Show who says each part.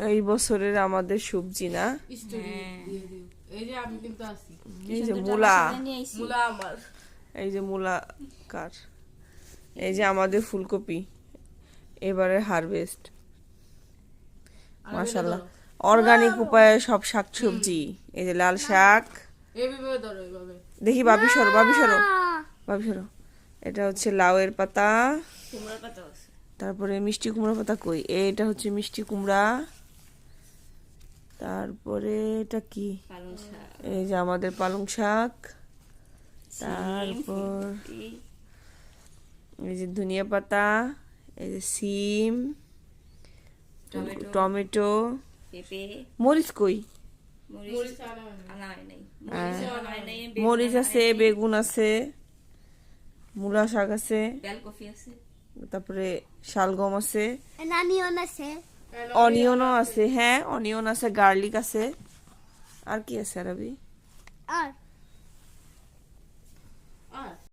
Speaker 1: এই বছরের আমাদের সবজি না, এই যে মূলা, এই যে মূলা কার, এই যে আমাদের ফুলকপি এবারে হারভেস্ট, মাশাআল্লাহ অর্গানিক উপায়ে সব শাকসবজি। এই যে লাল শাক, দেখি ভাবি সরো, ভাবি সরো, ভাবি সরো। এটা হচ্ছে লাউয়ের পাতা, তারপরে মিষ্টি কুমড়া পাতা কই, এটা হচ্ছে মিষ্টি কুমড়া, তারপরে এটা কি, এই যে আমাদের পালং শাক, তারপর এই যে ধনিয়া পাতা, এই যে সিম, টমেটো, মরিচ কই, মরিচ আছে, বেগুন আছে, মূলা শাক আছে, তারপরে শালগম আছে, অনিয়নও আছে, হ্যাঁ অনিয়ন আছে, গার্লিক আছে, আর কি আছে রবি?